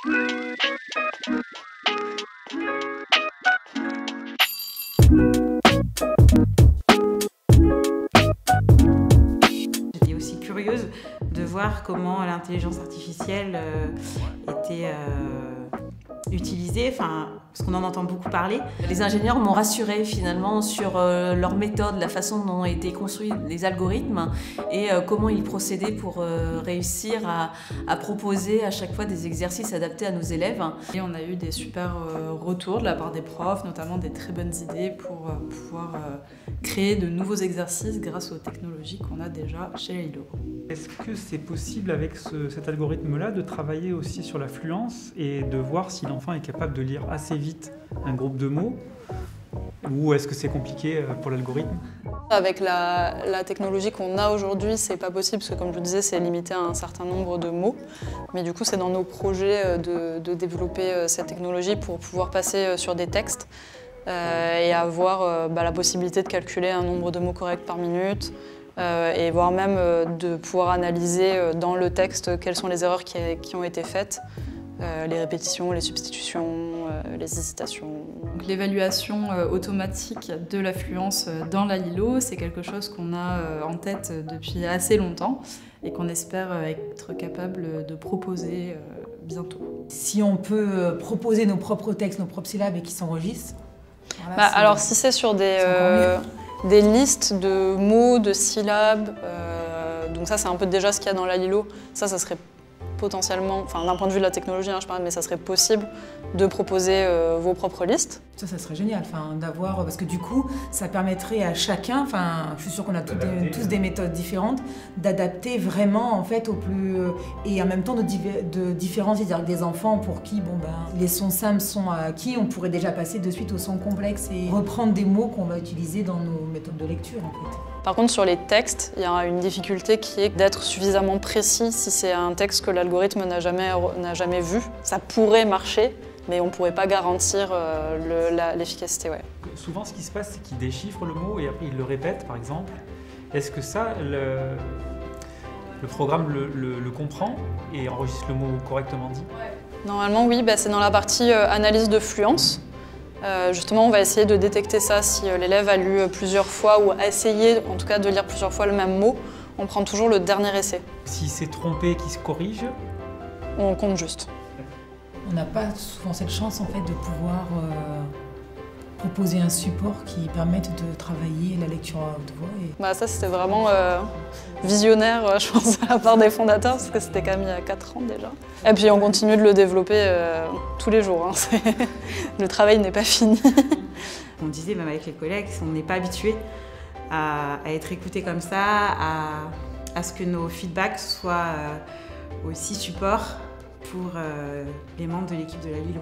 J'étais aussi curieuse de voir comment l'intelligence artificielle était utilisée, parce qu'on en entend beaucoup parler. Les ingénieurs m'ont rassurée finalement sur leur méthode, la façon dont ont été construits les algorithmes et comment ils procédaient pour réussir à proposer à chaque fois des exercices adaptés à nos élèves. Et on a eu des super retours de la part des profs, notamment des très bonnes idées pour pouvoir créer de nouveaux exercices grâce aux technologies qu'on a déjà chez Lilo. Est-ce que c'est possible avec cet algorithme-là de travailler aussi sur la fluence et de voir si l'enfant est capable de lire assez vite un groupe de mots, ou est-ce que c'est compliqué pour l'algorithme? Avec la technologie qu'on a aujourd'hui, c'est pas possible parce que comme je vous disais, c'est limité à un certain nombre de mots. Mais du coup, c'est dans nos projets de développer cette technologie pour pouvoir passer sur des textes et avoir la possibilité de calculer un nombre de mots correct par minute et voire même de pouvoir analyser dans le texte quelles sont les erreurs qui ont été faites. Les répétitions, les substitutions, les hésitations. L'évaluation automatique de la fluence dans la Lilo, c'est quelque chose qu'on a en tête depuis assez longtemps et qu'on espère être capable de proposer bientôt. Si on peut proposer nos propres textes, nos propres syllabes et qu'ils s'enregistrent. Voilà, alors si c'est sur des listes de mots, de syllabes, donc ça c'est un peu déjà ce qu'il y a dans la Lilo, ça serait potentiellement, d'un point de vue de la technologie, je parle, mais ça serait possible de proposer vos propres listes. Ça serait génial, d'avoir, parce que du coup, ça permettrait à chacun, je suis sûre qu'on a tous des méthodes différentes, d'adapter vraiment en fait au plus, et en même temps de différencier, c'est-à-dire que des enfants pour qui, les sons simples sont acquis, on pourrait déjà passer de suite aux sons complexes et reprendre des mots qu'on va utiliser dans nos méthodes de lecture en fait. Par contre, sur les textes, il y a une difficulté qui est d'être suffisamment précis si c'est un texte que l'algorithme n'a jamais vu. Ça pourrait marcher, mais on ne pourrait pas garantir l'efficacité. Ouais. Souvent, ce qui se passe, c'est qu'il déchiffre le mot et après il le répète, par exemple. Est-ce que ça, le programme le comprend et enregistre le mot correctement dit? Normalement, oui, c'est dans la partie analyse de fluence. Justement, on va essayer de détecter ça si l'élève a lu plusieurs fois ou a essayé en tout cas de lire plusieurs fois le même mot. On prend toujours le dernier essai. S'il s'est trompé, qu'il se corrige? On compte juste. On n'a pas souvent cette chance en fait de pouvoir proposer un support qui permette de travailler la lecture à haute voix. Ça c'était vraiment visionnaire, je pense, à la part des fondateurs, parce que c'était quand même il y a 4 ans déjà. Et puis on continue de le développer tous les jours. Le travail n'est pas fini. On disait même avec les collègues, on n'est pas habitué à être écouté comme ça, à ce que nos feedbacks soient aussi support pour les membres de l'équipe de la Lilo.